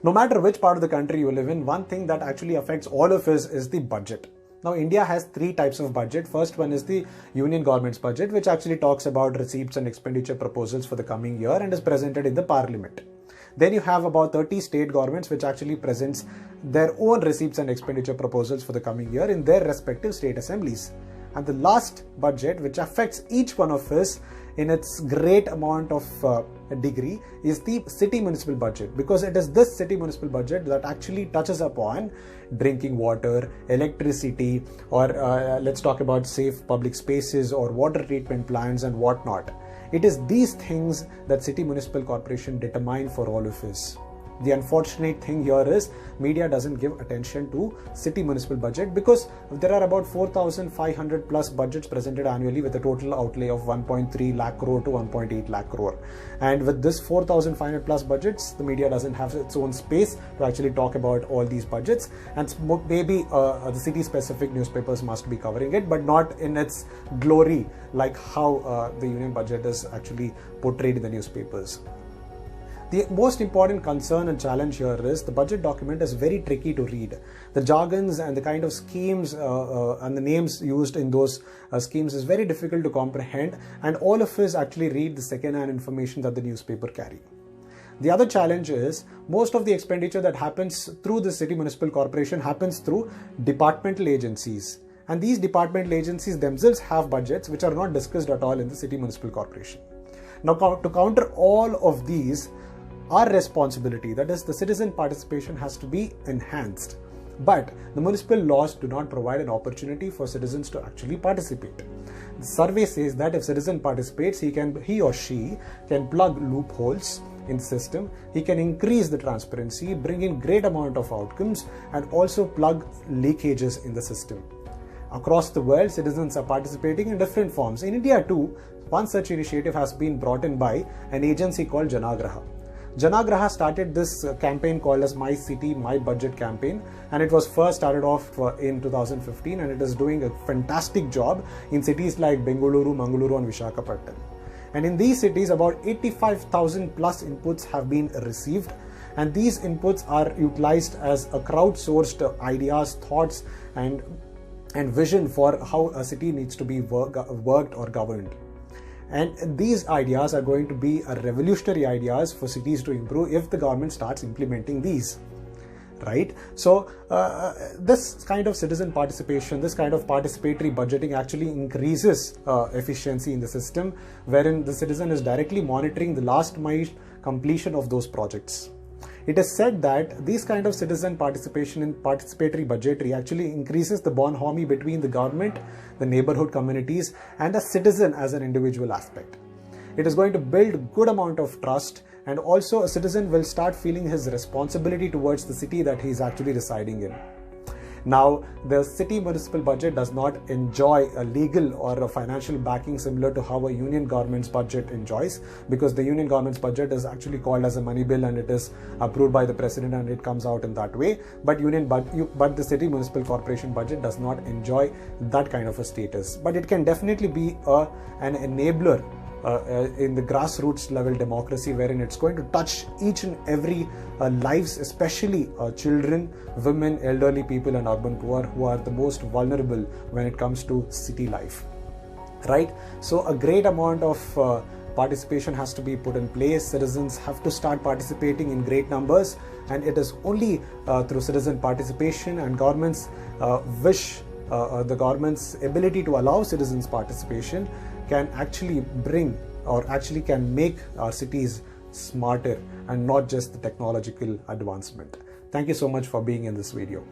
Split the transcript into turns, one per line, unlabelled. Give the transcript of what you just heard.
No matter which part of the country you live in, one thing that actually affects all of us is the budget. Now, India has three types of budget. First one is the union government's budget, which actually talks about receipts and expenditure proposals for the coming year and is presented in the parliament. Then you have about 30 state governments which actually presents their own receipts and expenditure proposals for the coming year in their respective state assemblies. And the last budget, which affects each one of us in its great amount of degree, is the city municipal budget, because it is this city municipal budget that actually touches upon drinking water, electricity, or let's talk about safe public spaces or water treatment plants and whatnot. It is these things that city municipal corporation determine for all of us. The unfortunate thing here is media doesn't give attention to city municipal budget, because there are about 4,500 plus budgets presented annually with a total outlay of 1.3 lakh crore to 1.8 lakh crore. And with this 4,500 plus budgets, the media doesn't have its own space to actually talk about all these budgets. And maybe the city specific newspapers must be covering it, but not in its glory like how the union budget is actually portrayed in the newspapers. The most important concern and challenge here is the budget document is very tricky to read. The jargons and the kind of schemes and the names used in those schemes is very difficult to comprehend, and all of us actually read the second-hand information that the newspaper carry. The other challenge is most of the expenditure that happens through the city municipal corporation happens through departmental agencies. And these departmental agencies themselves have budgets which are not discussed at all in the city municipal corporation. Now, to counter all of these, our responsibility, that is the citizen participation, has to be enhanced. But the municipal laws do not provide an opportunity for citizens to actually participate. The survey says that if citizen participates, he or she can plug loopholes in the system, he can increase the transparency, bring in great amount of outcomes, and also plug leakages in the system. Across the world, citizens are participating in different forms. In India too, one such initiative has been brought in by an agency called Janagraha. Janagraha started this campaign called as My City, My Budget campaign, and it was first started off in 2015, and it is doing a fantastic job in cities like Bengaluru, Mangaluru and Visakhapatnam. And in these cities, about 85,000 plus inputs have been received, and these inputs are utilized as a crowdsourced ideas, thoughts and vision for how a city needs to be worked or governed. And these ideas are going to be revolutionary ideas for cities to improve if the government starts implementing these, right? So this kind of citizen participation, this kind of participatory budgeting actually increases efficiency in the system, wherein the citizen is directly monitoring the last mile completion of those projects. It is said that this kind of citizen participation in participatory budgetary actually increases the bonhomie between the government, the neighborhood communities, and the citizen as an individual aspect. It is going to build a good amount of trust, and also a citizen will start feeling his responsibility towards the city that he is actually residing in. Now, the city municipal budget does not enjoy a legal or a financial backing similar to how a union government's budget enjoys, because the union government's budget is actually called as a money bill and it is approved by the president and it comes out in that way. But the city municipal corporation budget does not enjoy that kind of a status. But it can definitely be an enabler in the grassroots level democracy, wherein it's going to touch each and every lives, especially children, women, elderly people and urban poor, who are the most vulnerable when it comes to city life, right? So a great amount of participation has to be put in place. Citizens have to start participating in great numbers, and it is only through citizen participation and government's the government's ability to allow citizens participation can actually bring, or actually can make our cities smarter and not just the technological advancement. Thank you so much for being in this video.